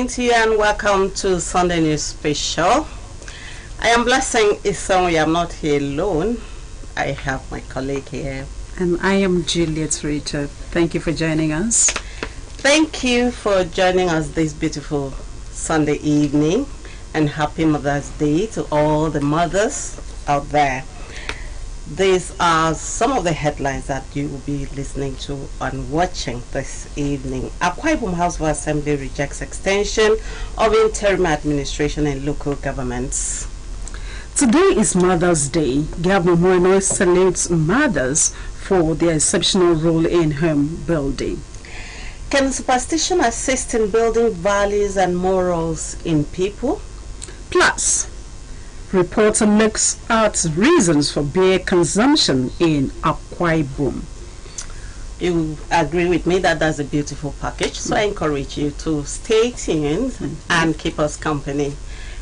to you and welcome to Sunday News Special. I am Blessing Isonwe. I'm not here alone. I have my colleague here. And I am Juliet Richard. Thank you for joining us. Thank you for joining us this beautiful Sunday evening, and happy Mother's Day to all the mothers out there. These are some of the headlines that you will be listening to and watching this evening. Akwa Ibom House of Assembly rejects extension of interim administration in local governments. Today is Mother's Day. Governor Moino salutes mothers for their exceptional role in home building. Can superstition assist in building values and morals in people? Plus, reporter looks at reasons for beer consumption in Akwa Ibom. You agree with me that that's a beautiful package, so I encourage you to stay tuned and keep us company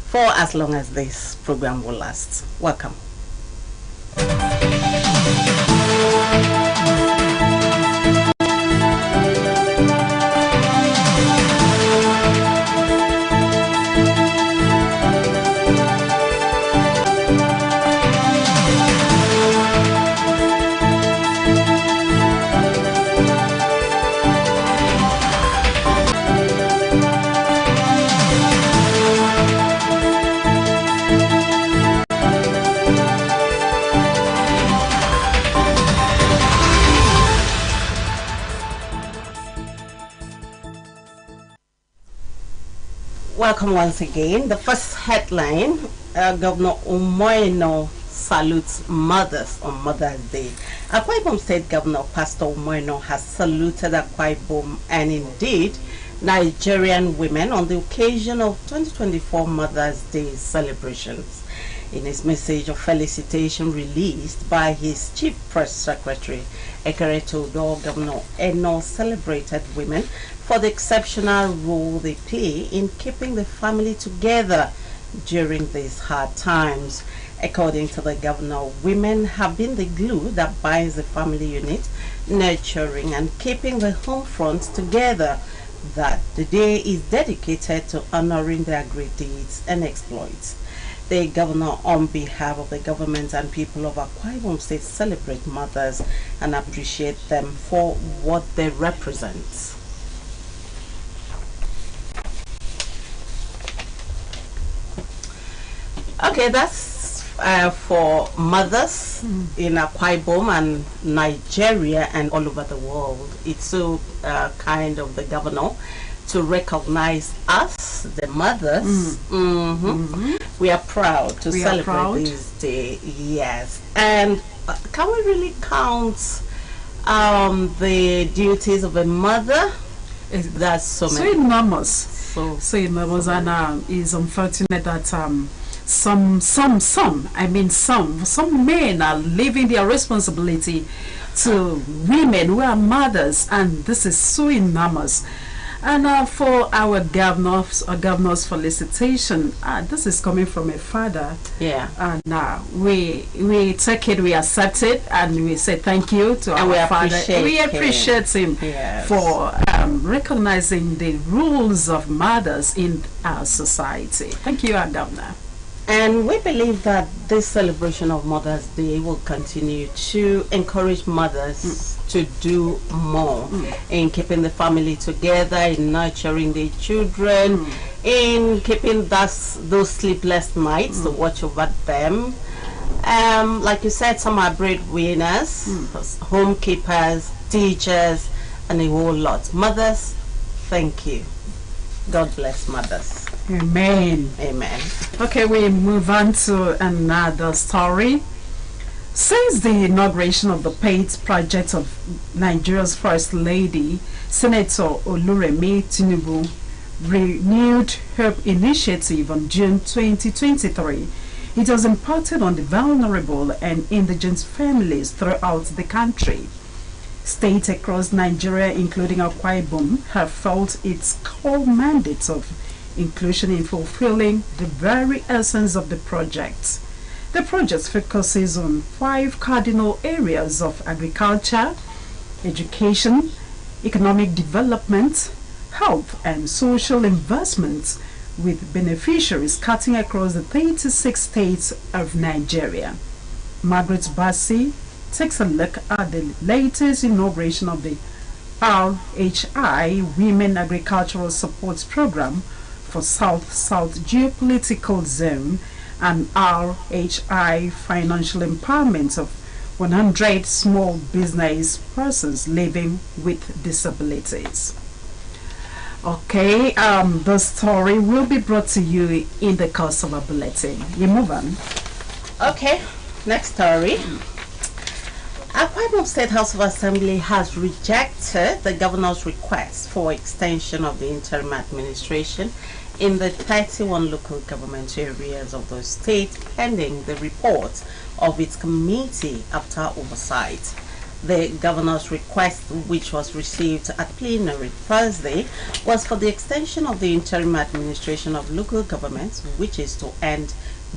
for as long as this program will last. Welcome. Welcome once again. The first headline, Governor Umoino salutes mothers on Mother's Day. Akwa Ibom State Governor Pastor Umoino has saluted Akwa Ibom and indeed Nigerian women on the occasion of 2024 Mother's Day celebrations. In his message of felicitation released by his Chief Press Secretary, Ekere Todo, Governor Eno celebrated women for the exceptional role they play in keeping the family together during these hard times. According to the governor, women have been the glue that binds the family unit, nurturing and keeping the home front together. That the day is dedicated to honoring their great deeds and exploits. The governor, on behalf of the government and people of Akwa Ibom State, celebrate mothers and appreciate them for what they represent. Okay, that's for mothers in Akwa Ibom and Nigeria and all over the world. It's so kind of the governor to recognize us, the mothers. We are proud to celebrate this day. Yes. And can we really count the duties of a mother? That's so many. So enormous. So enormous, and it's unfortunate that some men are leaving their responsibility to women who are mothers, and this is so enormous. And for our governor's felicitation, this is coming from a father. Yeah. And we take it, we accept it, and we say thank you to our father. We appreciate him for recognizing the rules of mothers in our society. Thank you, our governor. And we believe that this celebration of Mother's Day will continue to encourage mothers to do more in keeping the family together, in nurturing their children, in keeping those sleepless nights to watch over them. Like you said, some are breadwinners, homekeepers, teachers, and a whole lot. Mothers, thank you. God bless mothers. Amen. Amen. Okay, we move on to another story. Since the inauguration of the PAIT project of Nigeria's First Lady, Senator Oluremi Tinubu renewed her initiative on June 2023. It was imparted on the vulnerable and indigent families throughout the country. States across Nigeria, including Akwa Ibom, have felt its core mandate of inclusion in fulfilling the very essence of the project. The project focuses on 5 cardinal areas of agriculture, education, economic development, health and social investments, with beneficiaries cutting across the 36 states of Nigeria. Margaret Bassi takes a look at the latest inauguration of the RHI Women Agricultural Support Program for South-South Geopolitical Zone and RHI Financial Empowerment of 100 small business persons living with disabilities. Okay, the story will be brought to you in the course of a bulletin. You move on. Okay, next story. Akwa Ibom State House of Assembly has rejected the governor's request for extension of the interim administration in the 31 local government areas of the state, pending the report of its committee after oversight. The governor's request, which was received at plenary Thursday, was for the extension of the interim administration of local governments, which is to end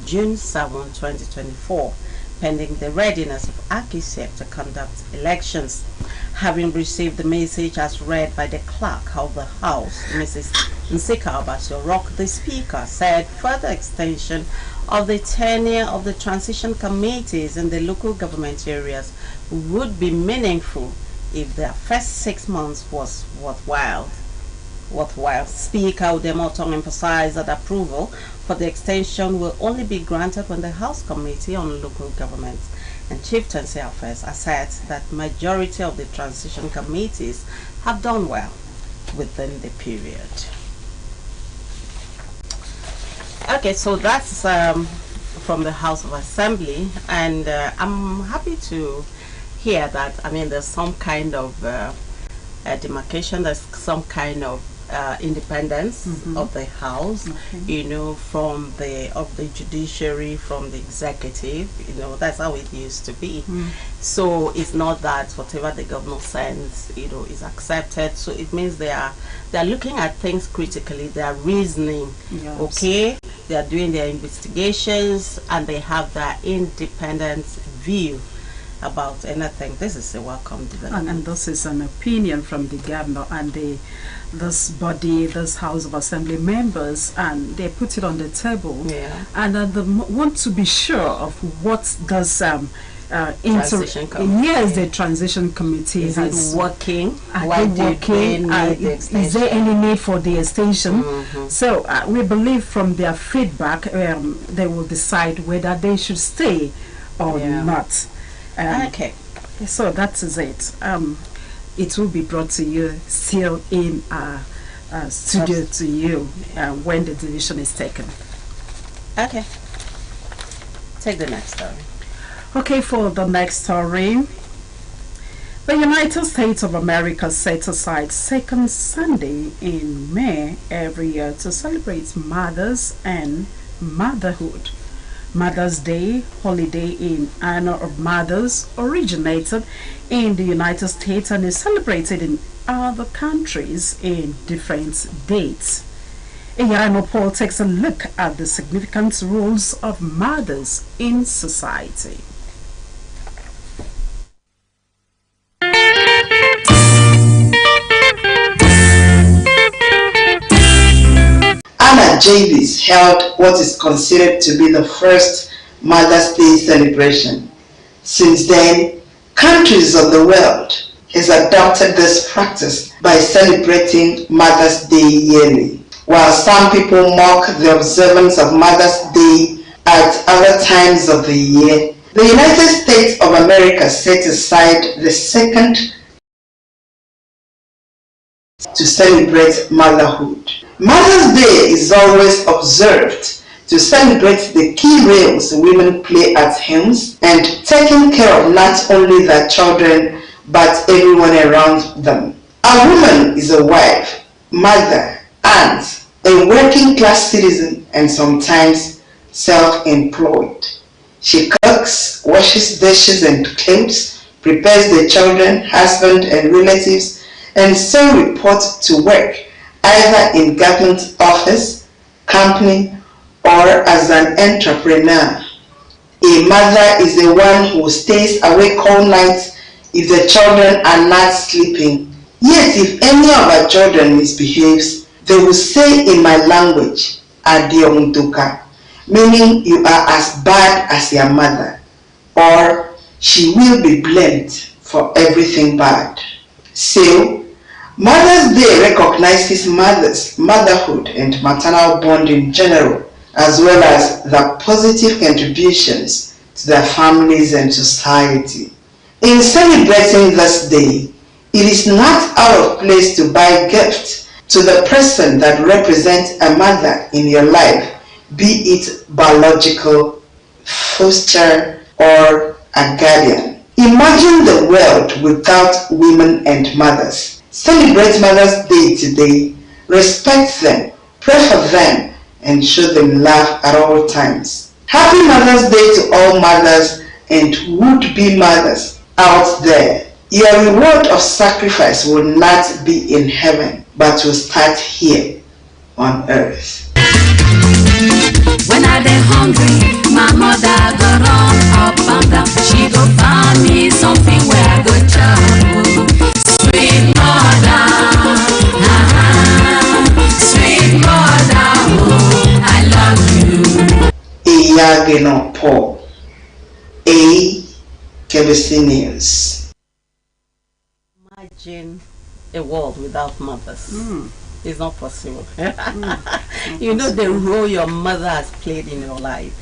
June 7, 2024, pending the readiness of ACISEP to conduct elections. Having received the message as read by the clerk of the House, Mrs. Nsika Obasiorok, the Speaker said further extension of the tenure of the transition committees in the local government areas would be meaningful if their first 6 months was worthwhile. Speaker Udemotong emphasized that approval for the extension will only be granted when the House Committee on Local Government and Chieftaincy Affairs asserts that majority of the transition committees have done well within the period. Okay, so that's from the House of Assembly, and I'm happy to hear that. I mean, there's some kind of demarcation, there's some kind of independence of the House, you know, from the judiciary, from the executive. You know, that's how it used to be. So it's not that whatever the governor sends, you know, is accepted. So it means they are looking at things critically, they are reasoning. Yes. Okay, they are doing their investigations, and they have their independent view about anything. This is a welcome development. And this is an opinion from the governor and this body, this House of Assembly members, and they put it on the table. Yeah. And they want to be sure of what does transition committee. Yes, the transition committee is has working. Why working? Is there any need for the extension? So we believe from their feedback, they will decide whether they should stay or not. Okay, so that is it. It will be brought to you still in studio to you when the decision is taken. Okay, take the next story. Okay, for the next story, the United States of America sets aside second Sunday in May every year to celebrate mothers and motherhood. Mother's Day holiday in honor of mothers originated in the United States and is celebrated in other countries in different dates. Iyano Paul takes a look at the significant roles of mothers in society. Anna Jarvis held what is considered to be the first Mother's Day celebration. Since then, countries of the world has adopted this practice by celebrating Mother's Day yearly. While some people mock the observance of Mother's Day at other times of the year, the United States of America set aside the second to celebrate motherhood. Mother's Day is always observed to celebrate the key roles women play at homes and taking care of not only their children but everyone around them. A woman is a wife, mother, aunt, a working class citizen, and sometimes self-employed. She cooks, washes dishes and clothes, prepares the children, husband and relatives, and so reports to work either in government office, company, or as an entrepreneur. A mother is the one who stays awake all night if the children are not sleeping, Yet if any of our children misbehaves, they will say in my language, Adiomutuka, meaning you are as bad as your mother, or she will be blamed for everything bad. So, Mother's Day recognizes mothers, motherhood and maternal bond in general, as well as the positive contributions to their families and society. In celebrating this day, it is not out of place to buy gifts to the person that represents a mother in your life, be it biological, foster, or a guardian. Imagine the world without women and mothers. Celebrate Mother's Day today, respect them, pray for them, and show them love at all times. Happy Mother's Day to all mothers and would-be mothers out there. Your reward of sacrifice will not be in heaven, but will start here on earth. When I dey hungry, my mother go run up and down. She go buy me something where I go chop. Sweet mother, sweet mother, oh, I love you. Iyageno Paul, A. KBC News. Imagine a world without mothers. It's not possible. You know the role your mother has played in your life,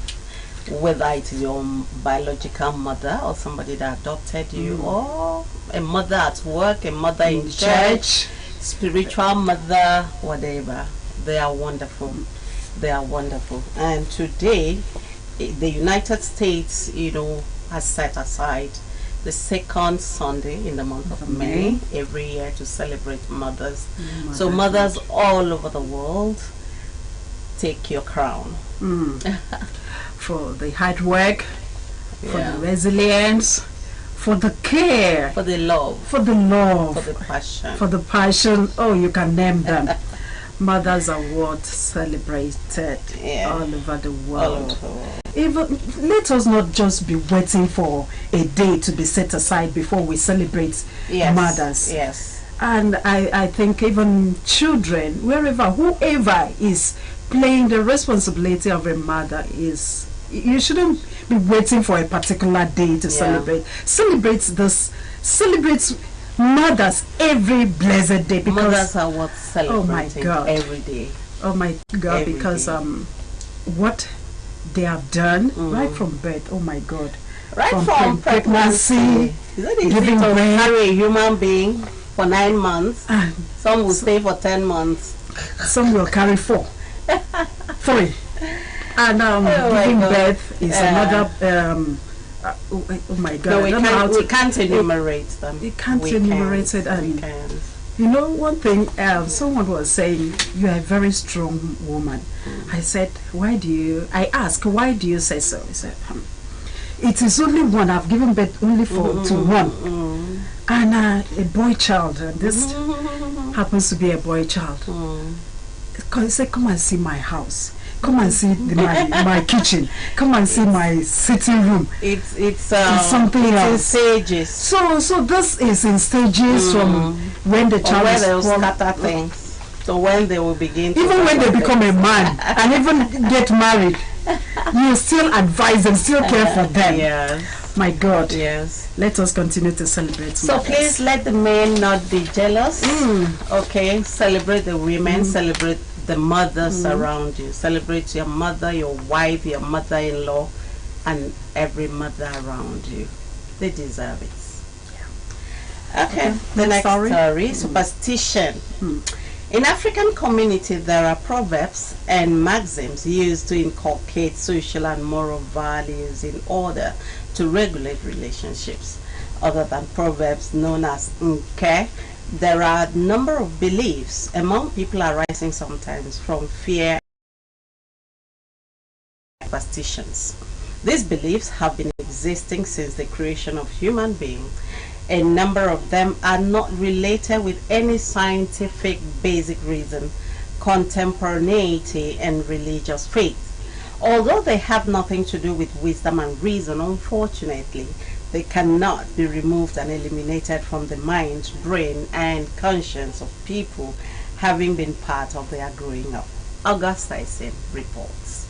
whether it is your biological mother or somebody that adopted you, or a mother at work, a mother in church, spiritual mother, whatever. They are wonderful. They are wonderful. And today, the United States, has set aside the second Sunday in the month of May every year to celebrate mothers. So mothers all over the world, take your crown. For the hard work, for the resilience, for the care, for the love, for the passion. Oh, you can name them. Mothers Award celebrated all over the world. Even let us not just be waiting for a day to be set aside before we celebrate mothers. Yes. And I think even children, whoever is playing the responsibility of a mother is, you shouldn't be waiting for a particular day to celebrate. Celebrate mothers every blessed day, because mothers are worth celebrating every day. Oh my God, every because day. What they have done right from birth, oh my God, right from pregnancy, giving birth, carry a human being for 9 months. Some will stay for 10 months. Some will carry 4, 3, and giving birth is another. Oh my God! No, we can't enumerate them. We can't enumerate it. And you know, one thing, someone was saying, you are a very strong woman. I said, I asked, why do you say so? He said, it is only one. I've given birth only to one, and a boy child. And this happens to be a boy child. He said, come and see my house. Come and see my kitchen. Come and see my sitting room. It's something else. in stages. So this is in stages from when the child is they will scatter things. So when they will begin to even when they become a man and even get married, you still advise and still care for them. Yes. My God. Yes. Let us continue to celebrate. So please let the men not be jealous. Okay. Celebrate the women. Celebrate the mothers around you. Celebrate your mother, your wife, your mother-in-law, and every mother around you. They deserve it. Okay. The next story, superstition. In African community, there are proverbs and maxims used to inculcate social and moral values in order to regulate relationships. Other than proverbs known as Nke, there are a number of beliefs among people arising sometimes from fear and superstitions. These beliefs have been existing since the creation of human beings. A number of them are not related with any scientific basic reason, contemporaneity, and religious faith. Although they have nothing to do with wisdom and reason, unfortunately, they cannot be removed and eliminated from the mind, brain, and conscience of people having been part of their growing up. August Tyson reports.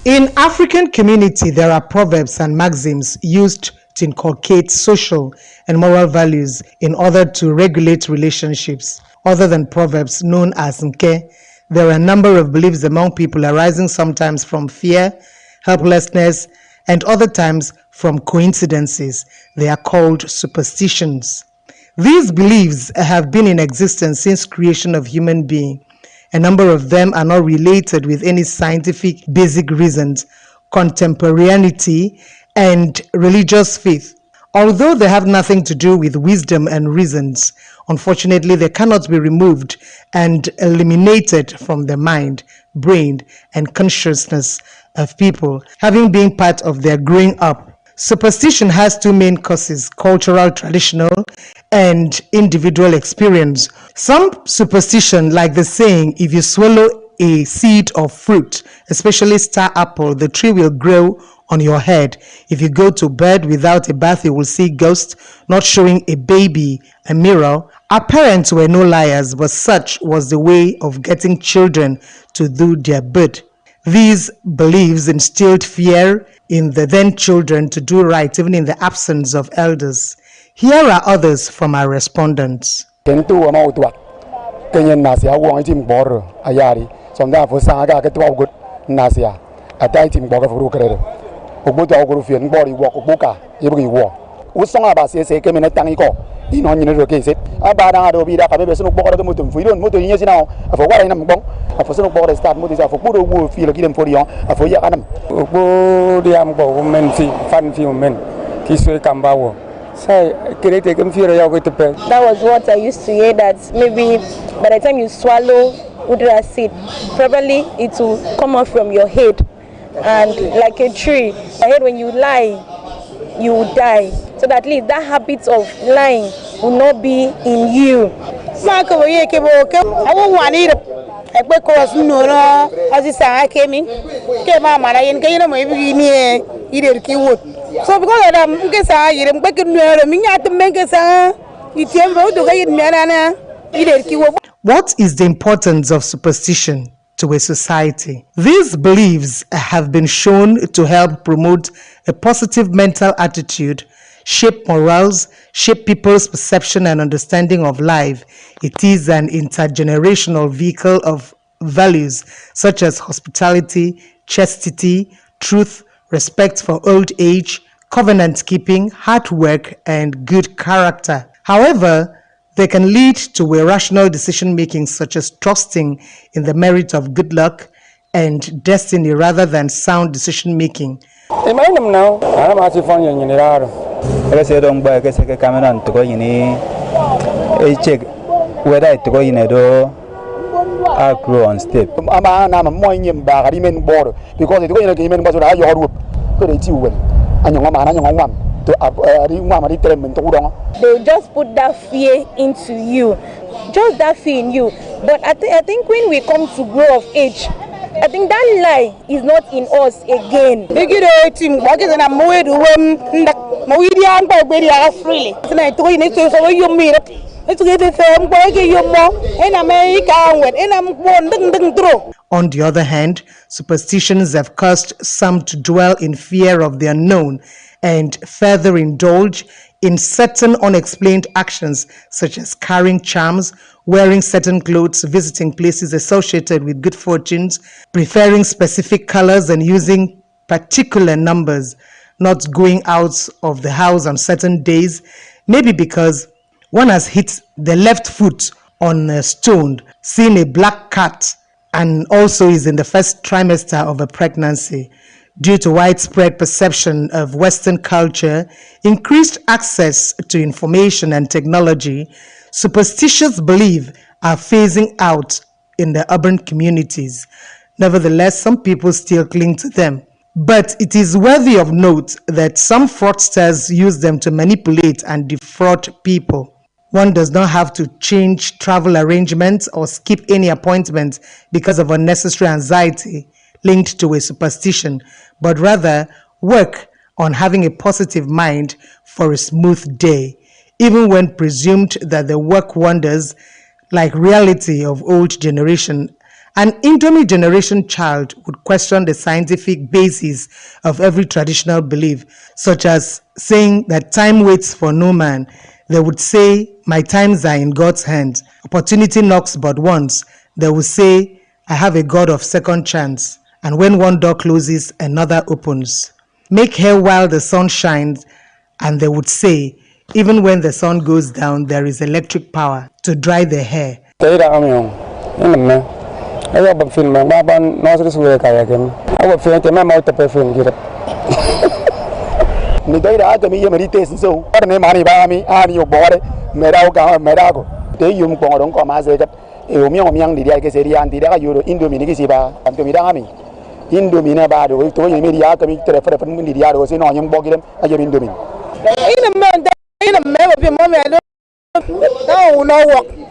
In African community, there are proverbs and maxims used to inculcate social and moral values in order to regulate relationships. Other than proverbs known as Nke, there are a number of beliefs among people arising sometimes from fear, helplessness, and other times from coincidences. They are called superstitions. These beliefs have been in existence since creation of human being. A number of them are not related with any scientific basic reasons, contemporaneity, and religious faith. Although they have nothing to do with wisdom and reasons, unfortunately they cannot be removed and eliminated from the mind, brain, and consciousness of people, having been part of their growing up. Superstition has two main causes: cultural, traditional, and individual experience. Some superstition, like the saying, if you swallow a seed of fruit, especially star apple, the tree will grow on your head. If you go to bed without a bath, you will see ghosts, not showing a baby a mirror. Our parents were no liars, but such was the way of getting children to do their bid. These beliefs instilled fear in the then children to do right, even in the absence of elders. Here are others from our respondents. That was what I used to hear, that maybe by the time you swallow udra seed, probably it will come off from your head. And like a tree, I heard when you lie, you will die. So that at least that habit of lying will not be in you. So because of What is the importance of superstition to a society? These beliefs have been shown to help promote a positive mental attitude, shape morals, shape people's perception and understanding of life. It is an intergenerational vehicle of values such as hospitality, chastity, truth, respect for old age, covenant keeping, hard work, and good character. However, they can lead to irrational decision making, such as trusting in the merit of good luck and destiny rather than sound decision making. On step. They'll just put that fear into you, just that fear in you. But I think when we come to grow of age, I think that lie is not in us again. On the other hand, superstitions have caused some to dwell in fear of the unknown and further indulge in certain unexplained actions such as carrying charms, wearing certain clothes, visiting places associated with good fortunes, preferring specific colors and using particular numbers, not going out of the house on certain days, maybe because one has hit the left foot on a stone, seen a black cat, and also is in the first trimester of a pregnancy. Due to widespread perception of Western culture, increased access to information and technology, superstitious beliefs are phasing out in the urban communities. Nevertheless, some people still cling to them. But it is worthy of note that some fraudsters use them to manipulate and defraud people. One does not have to change travel arrangements or skip any appointments because of unnecessary anxiety linked to a superstition, but rather work on having a positive mind for a smooth day, even when presumed that they work wonders like reality of old generation. An Indomie generation child would question the scientific basis of every traditional belief, such as saying that time waits for no man. They would say, my times are in God's hands. Opportunity knocks but once. They would say, I have a God of second chance. And when one door closes, another opens. Make hay while the sun shines. And they would say, even when the sun goes down, there is electric power to dry the hair.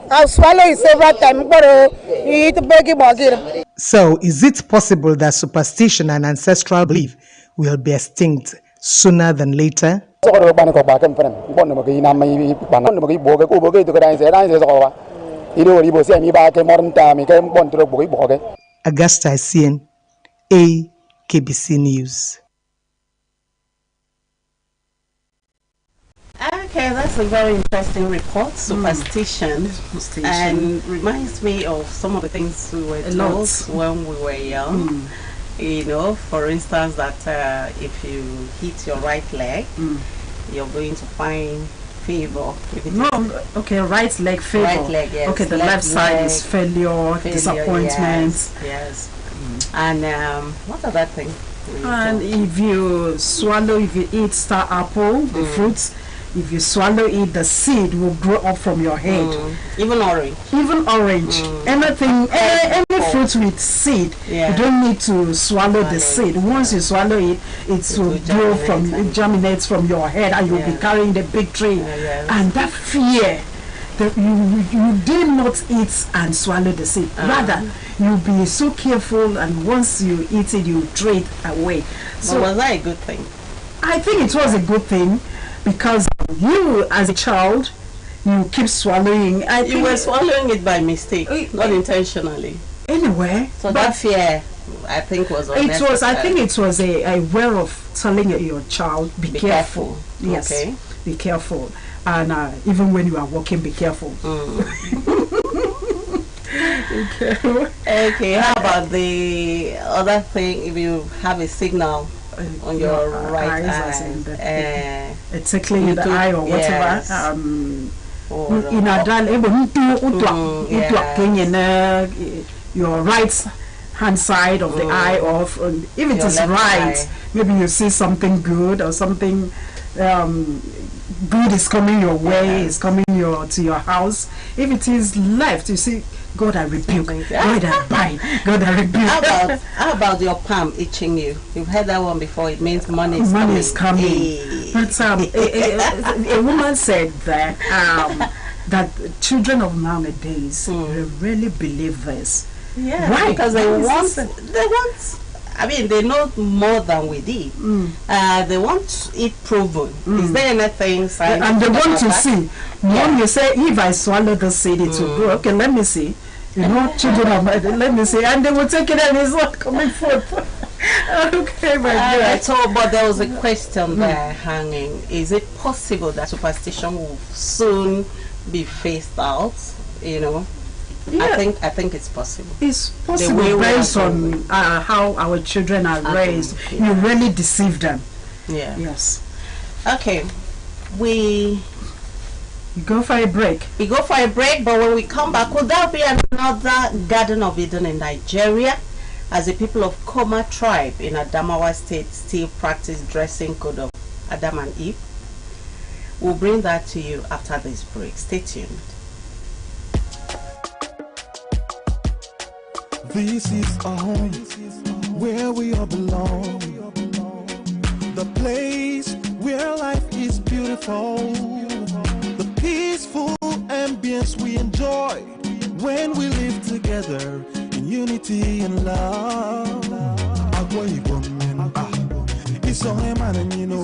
I'll swallow it several times, but you eat the So, is it possible that superstition and ancestral belief will be extinct sooner than later? Augusta Essien, KBC News. Okay, that's a very interesting report, superstition, and reminds me of some of the things we were told when we were young. You know, for instance, that if you hit your right leg, you're going to find favor. Right leg favor. Right leg, yes. Okay, the left side is failure, disappointment. Yes. And what other thing? And if you swallow, if you eat star apple, the fruits, if you swallow it, the seed will grow up from your head. Even orange. Even orange. Anything, any fruit with seed, you don't need to swallow the seed. Once you swallow it, it will grow from, it germinates from your head, and you'll be carrying the big tree. And that fear, that you did not eat and swallow the seed. Rather, you'll be so careful, and once you eat it, you throw it away. So was that a good thing? I think it was a good thing, because you, as a child, you keep swallowing. You were swallowing it by mistake, not intentionally. Anyway, so that fear, I think, was unnecessary. It was. I think it was a way of telling your child, be careful. Yes, be careful, and even when you are walking, be careful. Okay. How about the other thing? If you have a signal on your right eye, tickling in the eye or whatever, your right hand side of the eye off, if it is right, maybe you see something good or something good is coming your way, is coming to your house. If it is left, you see, God I rebuke, God I bind, God I rebuke. How about your palm itching you? You've heard that one before. It means money is coming. Hey. But a woman said that that children of nowadays really believe this. Yeah, why? Because they want. I mean, they know more than we did. They want it proven. Is there anything scientific? And they want to see. Mom, you say, if I swallow the seed, it will grow. Okay, let me see. You know, children of mine, let me see. And they will take it and it's not coming forth. Okay, my God. So, but there was a question there hanging. Is it possible that superstition will soon be phased out? You know? Yeah. I think it's possible. It's possible based on how our children are raised. You really deceive them. Yeah. Yes. Okay. We go for a break. We go for a break, but when we come back, will there be another Garden of Eden in Nigeria? As the people of Koma tribe in Adamawa State still practice dressing code of Adam and Eve. We'll bring that to you after this break. Stay tuned. This is our home, where we all belong. The place where life is beautiful. The peaceful ambience we enjoy when we live together in unity and love. It's So man, you know,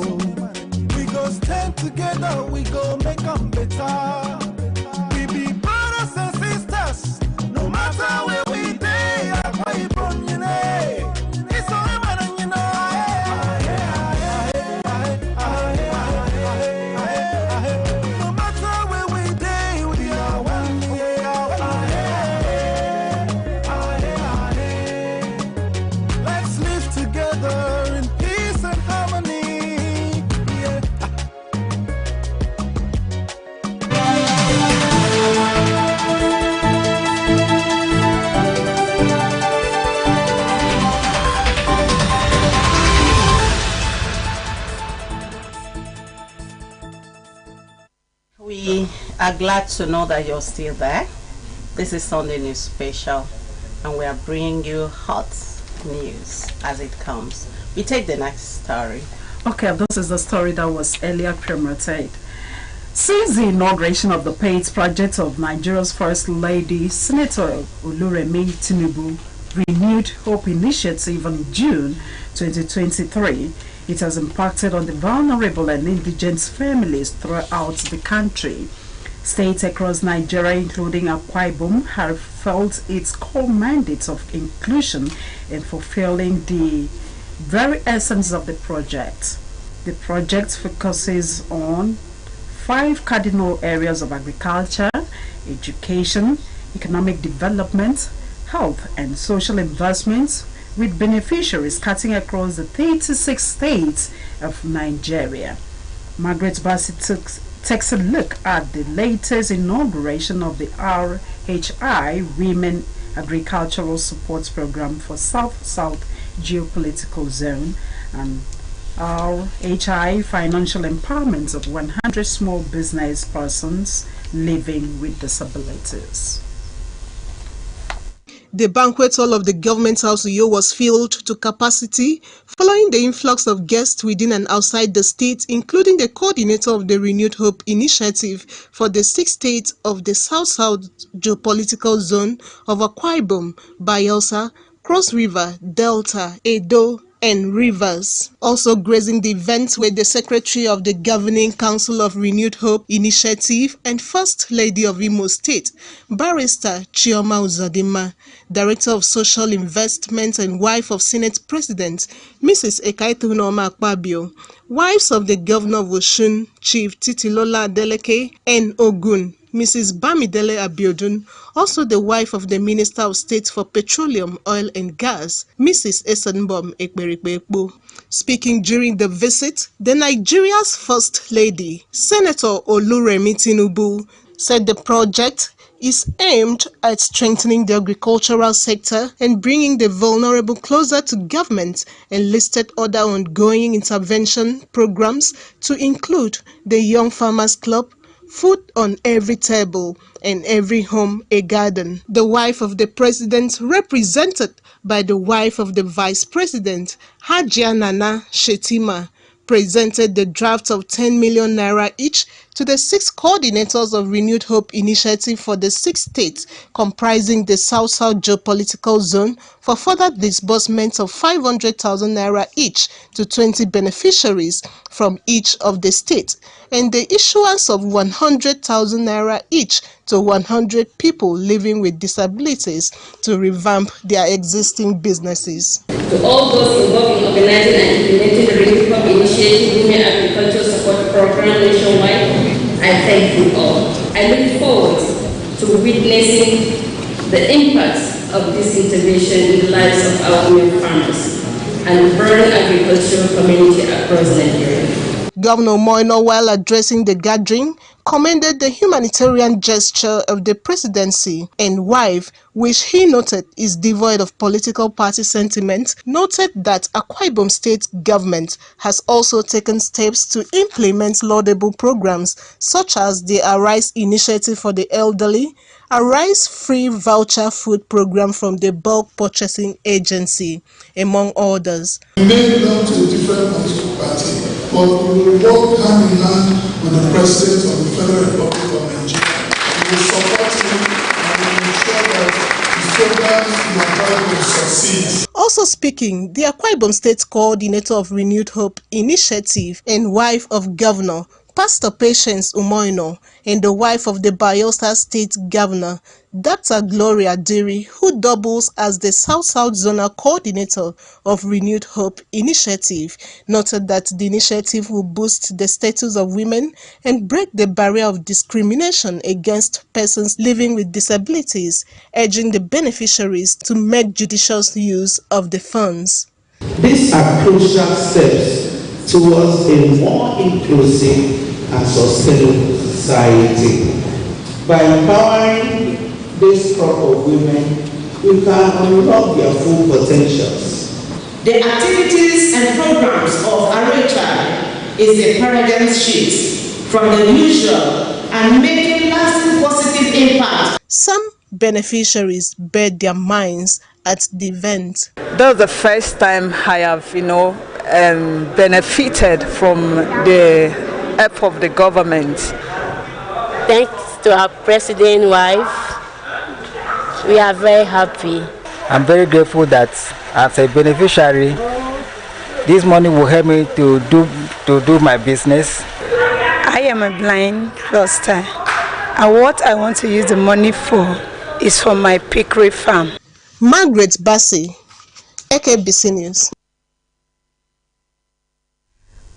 we go stand together, we go make them better. We be brothers and sisters, no matter where we day, where you from, you know. It's so man, you know. No matter where we day, we are one. Let's live together in peace and harmony. Yeah. We are glad to know that you're still there. This is Sunday News Special, and we are bringing you hot news as it comes. We take the next story. Okay, this is the story that was earlier promoted. Since the inauguration of the PAIDS project of Nigeria's First Lady, Senator Oluremi Tinubu renewed Hope Initiative in June 2023, it has impacted on the vulnerable and indigent families throughout the country. States across Nigeria, including Akwa Ibom, have felt its core mandate of inclusion in fulfilling the very essence of the project. The project focuses on 5 cardinal areas of agriculture, education, economic development, health and social investments, with beneficiaries cutting across the 36 states of Nigeria. Margaret Bassey takes a look at the latest inauguration of the RHI Women Agricultural Support Program for South-South Geopolitical Zone and RHI Financial Empowerment of 100 Small Business Persons Living with Disabilities. The banquet hall of the Government House Uyo was filled to capacity following the influx of guests within and outside the state, including the coordinator of the Renewed Hope Initiative for the 6 states of the South-South Geopolitical Zone of Akwa Ibom, Bayelsa, Cross River, Delta, Edo, and Rivers. Also gracing the event were the Secretary of the Governing Council of Renewed Hope Initiative and First Lady of Imo State, Barrister Chioma Uzodinma, Director of Social Investment and wife of Senate President Mrs. Ekaituno Akpabio, wives of the Governor of Osun, Chief Titilola Adeleke, and Ogun, Mrs. Bamidele Abiodun, also the wife of the Minister of State for Petroleum, Oil and Gas, Mrs. Esenbom Ekperikpekpo. Speaking during the visit, the Nigeria's First Lady, Senator Oluremi Tinubu, said the project is aimed at strengthening the agricultural sector and bringing the vulnerable closer to government, and listed other ongoing intervention programs to include the Young Farmers Club, Food on Every Table, and Every Home a Garden. The wife of the president, represented by the wife of the vice president, Hajia Nana Shetima, presented the draft of 10 million naira each to the 6 coordinators of Renewed Hope Initiative for the 6 states comprising the South-South Geopolitical Zone for further disbursement of 500,000 naira each to 20 beneficiaries from each of the states, and the issuance of 100,000 naira each to 100 people living with disabilities to revamp their existing businesses. To all those involved in organizing and implementing the Renewed Hope Initiative Women Agricultural Support Program nationwide, I thank you all. I look forward to witnessing the impact of this intervention in the lives of our women farmers and the broader agricultural community across Nigeria. Governor Moino, while addressing the gathering, commended the humanitarian gesture of the presidency and wife, which he noted is devoid of political party sentiment, noted that Akwa Ibom State government has also taken steps to implement laudable programs such as the Arise Initiative for the Elderly, Arise Free Voucher Food Program from the Bulk Purchasing Agency, among others. We may belong to a different political party, but we will work hand in hand with the President of the Federal Republic of Nigeria. We will support him and we will ensure that the programs in Akwa Ibom succeed. Also speaking, the Akwa Ibom State Coordinator of Renewed Hope Initiative and wife of Governor Pastor Patience Umoino and the wife of the Bayelsa State Governor, Dr. Gloria Diri, who doubles as the South-South Zonal Coordinator of Renewed Hope Initiative, noted that the initiative will boost the status of women and break the barrier of discrimination against persons living with disabilities, urging the beneficiaries to make judicious use of the funds. These are crucial steps towards a more inclusive and sustainable society. By empowering this crop of women, we can unlock their full potentials. The activities and programs of Arecha is a paradigm shift from the usual and making lasting positive impact. Some beneficiaries bared their minds at the event. That's the first time I have, benefited from the help of the government. Thanks to our president wife, we are very happy. I'm very grateful that as a beneficiary, this money will help me to do my business. I am a blind cluster, and what I want to use the money for is for my piggery farm. Margaret Bassey, AKBC News.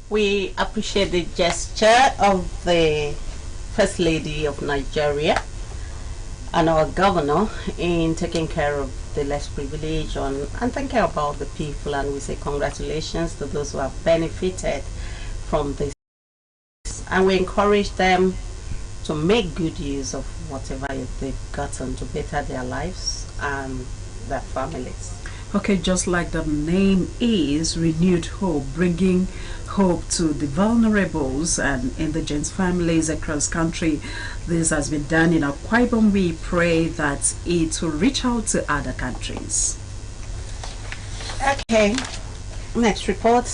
We appreciate the gesture of the First Lady of Nigeria and our governor in taking care of the less privileged and thinking about the people, and we say congratulations to those who have benefited from this, and we encourage them to make good use of whatever they've gotten to better their lives and their families. Okay, just like the name is, Renewed Hope, bringing hope to the vulnerables and indigent families across country. This has been done in Akwa Ibom. We pray that it will reach out to other countries. Okay, next report.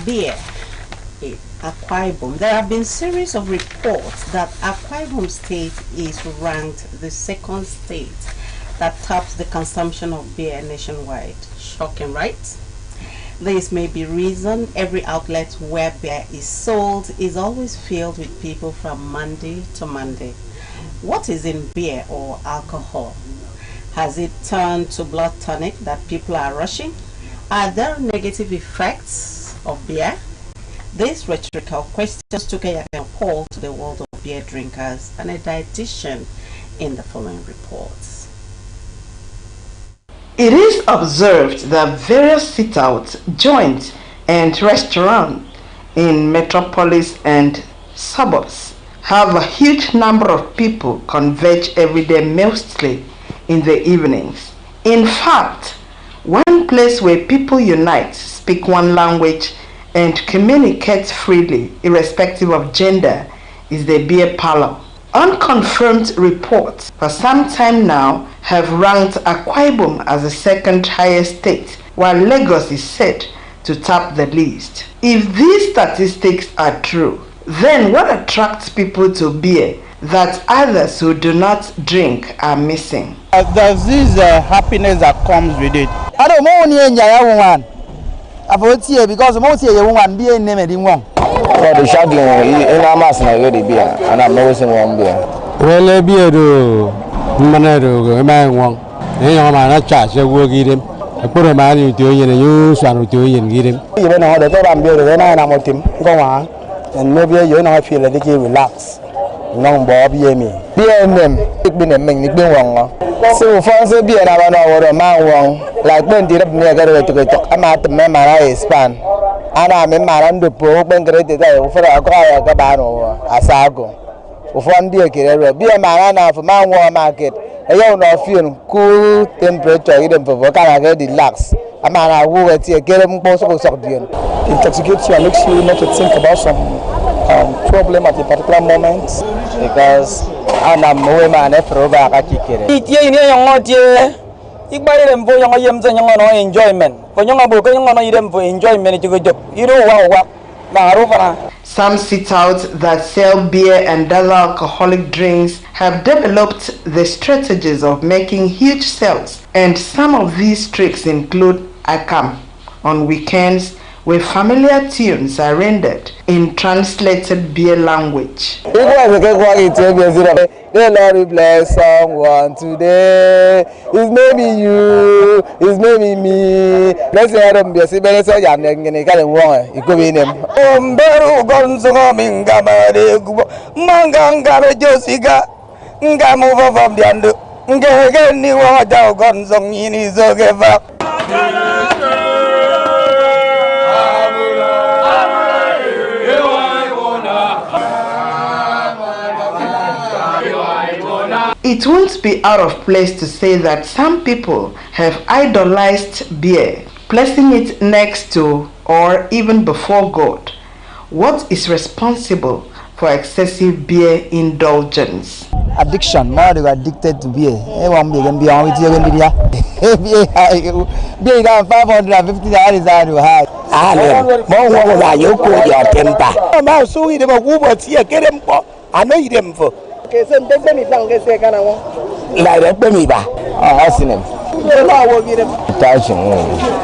Beer in Akwa Ibom. There have been series of reports that Akwa Ibom State is ranked the second state that tops the consumption of beer nationwide. Shocking, right? This may be reason every outlet where beer is sold is always filled with people from Monday to Monday. What is in beer or alcohol? Has it turned to blood tonic that people are rushing? Are there negative effects of beer? These rhetorical questions took a poll to the world of beer drinkers and a dietitian in the following reports. It is observed that various sit-out joints and restaurants in metropolis and suburbs have a huge number of people converge every day, mostly in the evenings. In fact, one place where people unite, speak one language, and communicate freely, irrespective of gender, is the beer parlor. Unconfirmed reports for some time now have ranked Akwa Ibom as the second highest state, while Lagos is set to top the list. If these statistics are true, then what attracts people to beer that others who do not drink are missing? There's this happiness that comes with it. I don't know about here because most of you want beer name it in one. For the shagging in Amas and I get the beer, and I'm always in one beer. Well, beer do Manado, a man one. They are my charge, I will give him. I put a man into you and use and to you and get him. You know how the third I'm beer, then I'm with him. Go on, and maybe you know I feel like they relax. Long Bob, me. Beer and them, it been a many wrong. So, for the beer, I know what a man wrong. Like when did I get to talk? I'm at the memory span. And I'm in my under program created for a quiet cabano, Asago. Of 1 day, be a man for my war market. A young feeling cool temperature, even for Vocana relax. A man who at here get him possible subdue. Intoxicates you and makes you not to think about some problem at a particular moment because I'm a woman after over a kick. You buy them for your enjoyment. For young book, you want them for enjoyment to go. You know what? Some sit-outs that sell beer and other alcoholic drinks have developed the strategies of making huge sales, and some of these tricks include akam on weekends, where familiar tunes are rendered in translated beer language. The Lord bless someone today. It's maybe you, it's maybe me. Let's say I don't be a civil servant and get a woman. It could be him. Umberu Gonzo Mingamade Manganga Josica Ngamover from the under. Ngani Wada Gonzo in his Ogeva. It won't be out of place to say that some people have idolized beer, placing it next to or even before God. What is responsible for excessive beer indulgence? Addiction, more they are addicted to beer. Everyone can be on with you when beer down 550 is out of high. You cool your temper. I'm out so we never go but here, get them for. I know you them for. Okay, so don't me down, get say kind of one. Like that, me back. I seen him.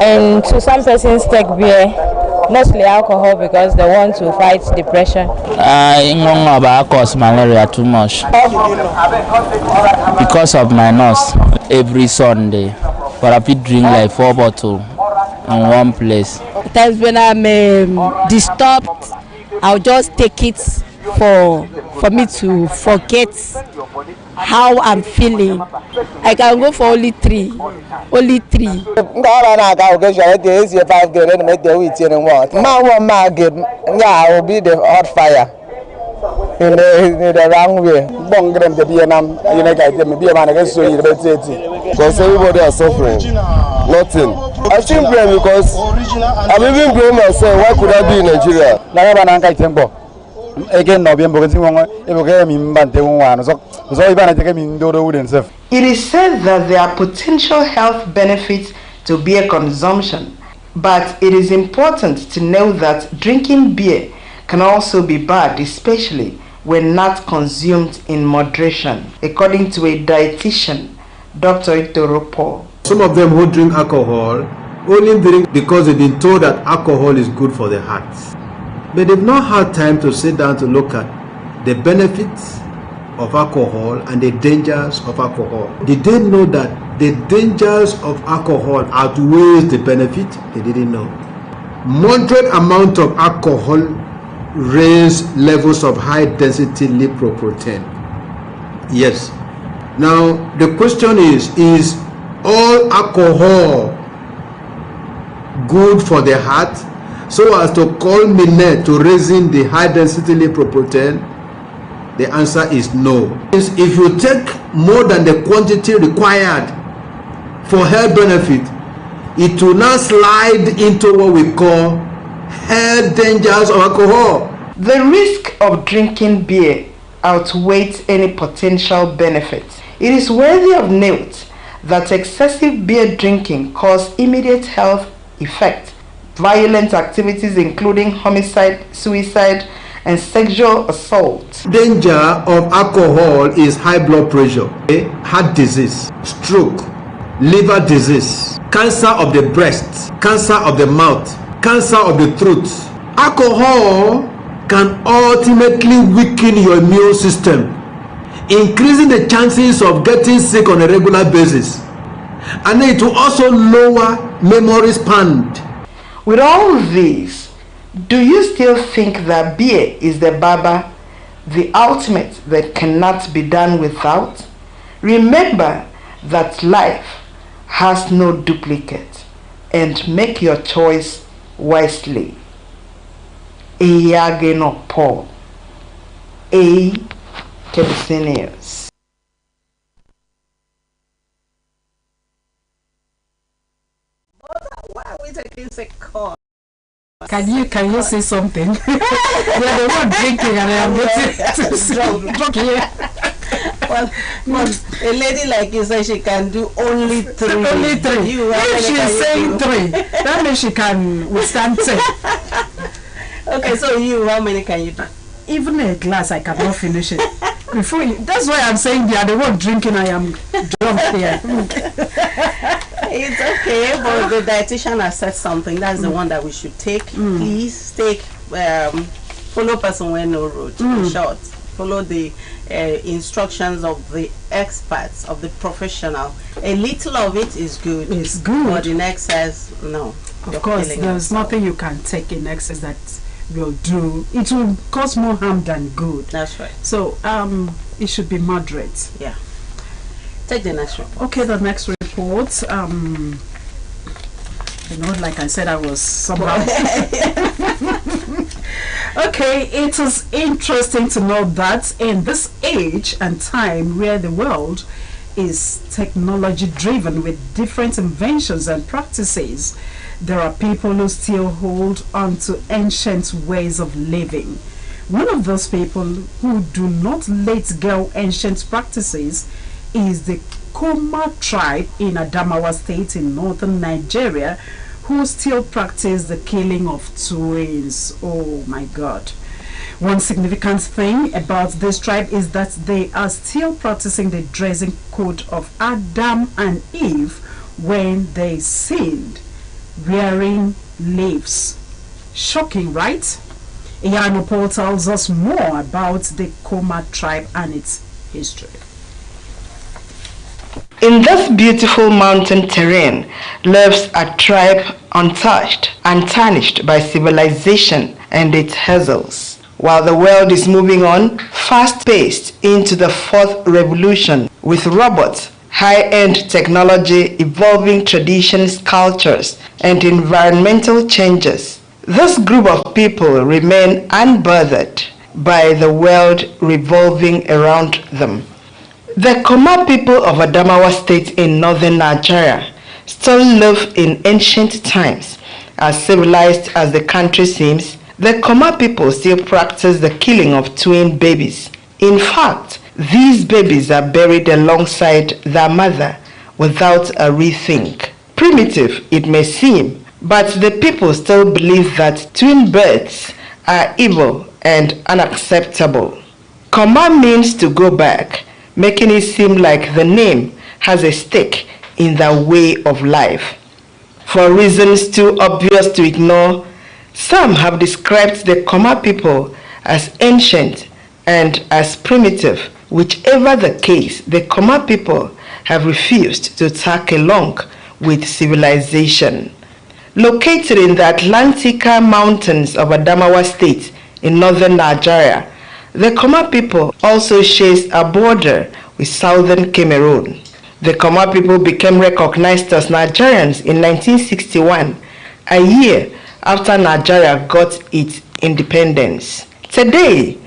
And to some persons take beer, mostly alcohol, because they want to fight depression. I know about cause malaria too much because of my nurse. Every Sunday, but I drink like 4 bottles in one place. Times when I'm disturbed, I'll just take it for me to forget how I'm feeling. I can go for only 3. Only 3. I will be the hot fire in the wrong way. Because everybody is suffering. Nothing. I think because I'm even blame myself. Why could I be in Nigeria? Again, no, it is said that there are potential health benefits to beer consumption, but it is important to know that drinking beer can also be bad, especially when not consumed in moderation, according to a dietitian, Dr. Itoro Paul. Some of them who drink alcohol only drink because they've been told that alcohol is good for their hearts. But they've not had time to sit down to look at the benefits of alcohol and the dangers of alcohol. Did they know that the dangers of alcohol outweighs the benefit? They didn't know. Moderate amount of alcohol raise levels of high density lipoprotein. Yes. Now the question is all alcohol good for the heart, so as to culminate to raising the high density lipoprotein? The answer is no. If you take more than the quantity required for health benefit, it will now slide into what we call health dangers of alcohol. The risk of drinking beer outweighs any potential benefits. It is worthy of note that excessive beer drinking causes immediate health effects, violent activities including homicide, suicide, and sexual assault. Danger of alcohol is high blood pressure, heart disease, stroke, liver disease, cancer of the breast, cancer of the mouth, cancer of the throat. Alcohol can ultimately weaken your immune system, increasing the chances of getting sick on a regular basis, and it will also lower memory span. With all these, do you still think that beer is the baba, the ultimate that cannot be done without? Remember that life has no duplicate, and make your choice wisely. Eyageno Paul, A. Kebisinius. Why are we taking a call? Can you say something? We are the one drinking and I am getting well, a lady like you said she can do only 3. Only 3. If she is saying 3, that means she can withstand 10. Okay, so you, how many can you do? Even a glass, I cannot finish it. Before you, that's why I'm saying they are the one drinking. I am drunk here. It's okay, but the dietitian has said something. That's the one that we should take. Please take, follow person when no road. In short, follow the instructions of the experts, of the professional. A little of it is good. It's good. But in excess, no. Of course, there's nothing you can take in excess that will do. It will cause more harm than good. That's right. So it should be moderate. Yeah. Take the next report. Okay, the next report. You know, like I said, I was somehow. Okay, it is interesting to know that in this age and time where the world is technology driven with different inventions and practices, there are people who still hold on to ancient ways of living. One of those people who do not let go ancient practices is the Koma tribe in Adamawa State in northern Nigeria, who still practice the killing of twins. Oh my God. One significant thing about this tribe is that they are still practicing the dressing code of Adam and Eve when they sinned, wearing leaves. Shocking, right? Iyano Paul tells us more about the Koma tribe and its history. In this beautiful mountain terrain lives a tribe untouched and tarnished by civilization and its hassles. While the world is moving on fast-paced into the fourth revolution with robots, high-end technology, evolving traditions, cultures, and environmental changes, this group of people remain unbothered by the world revolving around them. The Koma people of Adamawa State in northern Nigeria still live in ancient times. As civilized as the country seems, the Koma people still practice the killing of twin babies. In fact, these babies are buried alongside their mother without a rethink. Primitive it may seem, but the people still believe that twin births are evil and unacceptable. Koma means to go back, making it seem like the name has a stake in their way of life. For reasons too obvious to ignore, some have described the Koma people as ancient and as primitive. Whichever the case, the Koma people have refused to tag along with civilization. Located in the Atlantika Mountains of Adamawa State in northern Nigeria, the Koma people also shares a border with southern Cameroon. The Koma people became recognized as Nigerians in 1961, a year after Nigeria got its independence. Today,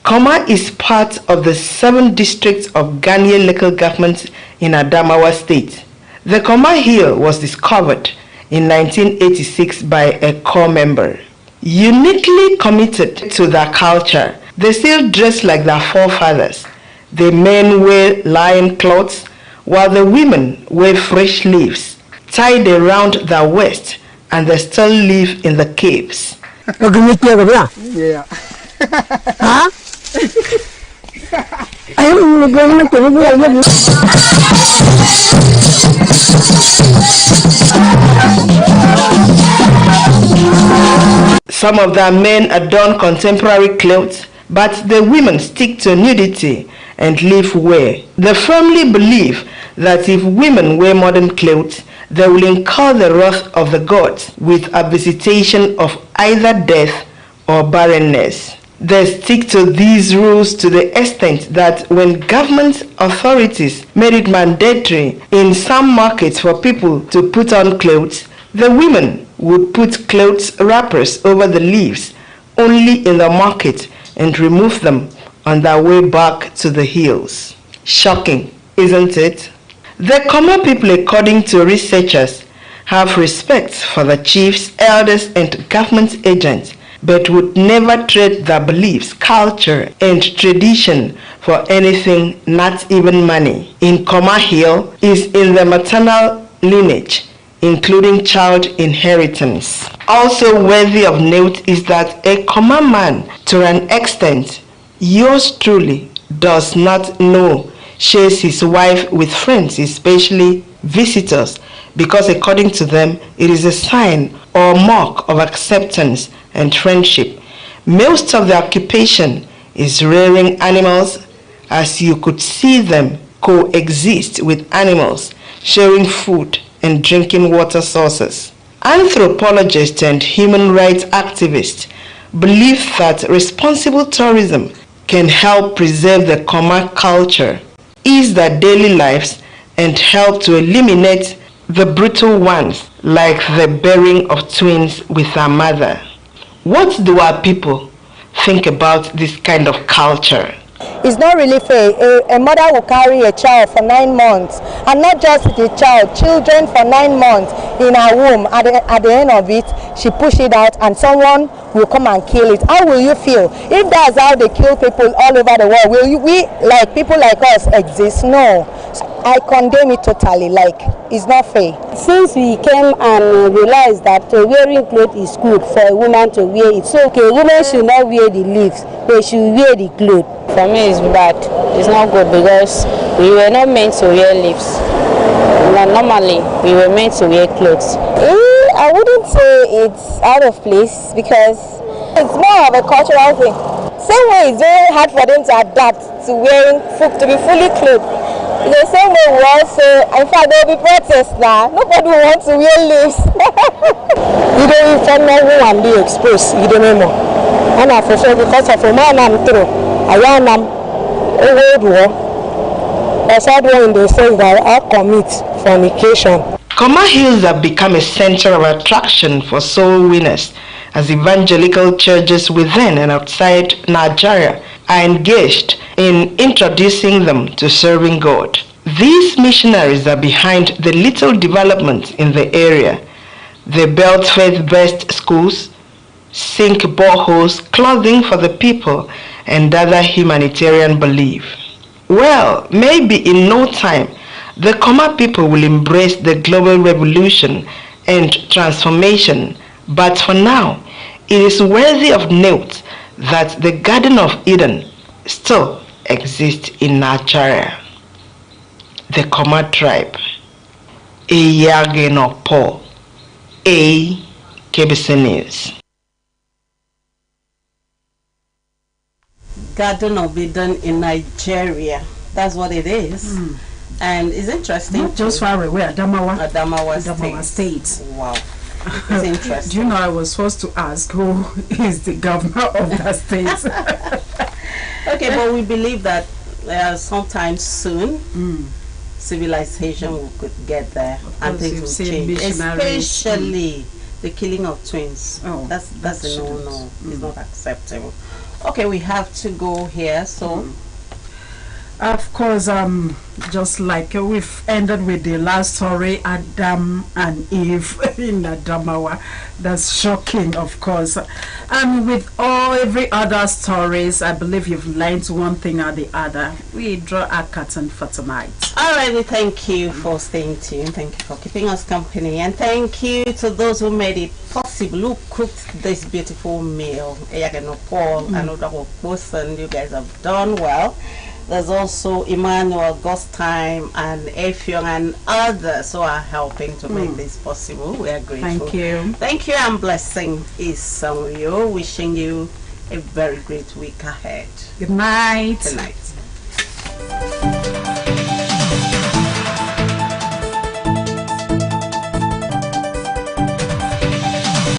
Koma is part of the 7 districts of Ghanaian local government in Adamawa State. The Koma Hill was discovered in 1986 by a corps member. Uniquely committed to their culture, they still dress like their forefathers. The men wear lion cloths, while the women wear fresh leaves tied around their waist, and they still live in the caves. Yeah. Huh? Some of their men adorn contemporary clothes, but the women stick to nudity and live well. They firmly believe that if women wear modern clothes, they will incur the wrath of the gods with a visitation of either death or barrenness. They stick to these rules to the extent that when government authorities made it mandatory in some markets for people to put on clothes, the women would put clothes wrappers over the leaves only in the market and remove them on their way back to the hills. Shocking, isn't it? The Koma people, according to researchers, have respect for the chiefs, elders, and government agents, but would never trade their beliefs, culture, and tradition for anything, not even money. In Koma Hill is in the maternal lineage, including child inheritance. Also worthy of note is that a common man, to an extent, yours truly, does not know, shares his wife with friends, especially visitors, because according to them, it is a sign or mark of acceptance and friendship. Most of the occupation is rearing animals, as you could see them coexist with animals, sharing food and drinking water sources. Anthropologists and human rights activists believe that responsible tourism can help preserve the Koma culture, ease their daily lives, and help to eliminate the brutal ones like the burying of twins with their mother. What do our people think about this kind of culture? It's not really fair. A mother will carry a child for 9 months, and not just the child, children for 9 months in her womb. At the end of it, she push it out and someone will come and kill it. How will you feel? If that's how they kill people all over the world, will we, like people like us, exist? No. I condemn it totally, like it's not fair. Since we came and realized that wearing clothes is good for a woman to wear it, so okay, women should not wear the leaves, they should wear the clothes. For me it's bad, it's not good because we were not meant to wear leaves. Normally we were meant to wear clothes. I wouldn't say it's out of place because it's more of a cultural thing. Same way it's very hard for them to adapt to wearing, to be fully clothed. The same way we also, in fact there will be protests now. Nobody will want to wear leaves. You don't even know and be exposed, you don't know. And I for sure because of a man I'm through. I am old war. As I do in the sense that I commit fornication. Koma Hills have become a center of attraction for soul winners as evangelical churches within and outside Nigeria are engaged in introducing them to serving God. These missionaries are behind the little development in the area. They built faith-based schools, sink boreholes, clothing for the people, and other humanitarian belief. Well, maybe in no time, the Koma people will embrace the global revolution and transformation, but for now, it is worthy of note that the Garden of Eden still exists in Nigeria. The Koma tribe. Eyagenopo. KBC News. Garden of Eden in Nigeria. That's what it is. And it's interesting. Not just far away, Adamawa State. Wow. It's interesting. Do you know I was supposed to ask who is the governor of that state? Okay, but we believe that sometime soon civilization will get there and things will change. Especially the killing of twins. Oh, that's a no-no. It's not acceptable. Okay, we have to go here, so of course, just like we've ended with the last story, Adam and Eve in Adamawa. That's shocking, of course. And with every other stories, I believe you've learned one thing or the other. We draw a curtain for tonight. Alrighty, thank you for staying tuned. Thank you for keeping us company, and thank you to those who made it possible, who cooked this beautiful meal. Paul and Dr. Wilson, you guys have done well. There's also Emmanuel, Ghost Time, and Effiong, and others who are helping to make this possible. We are grateful. Thank you. Thank you, and blessing is on you. Wishing you a very great week ahead. Good night. Good night.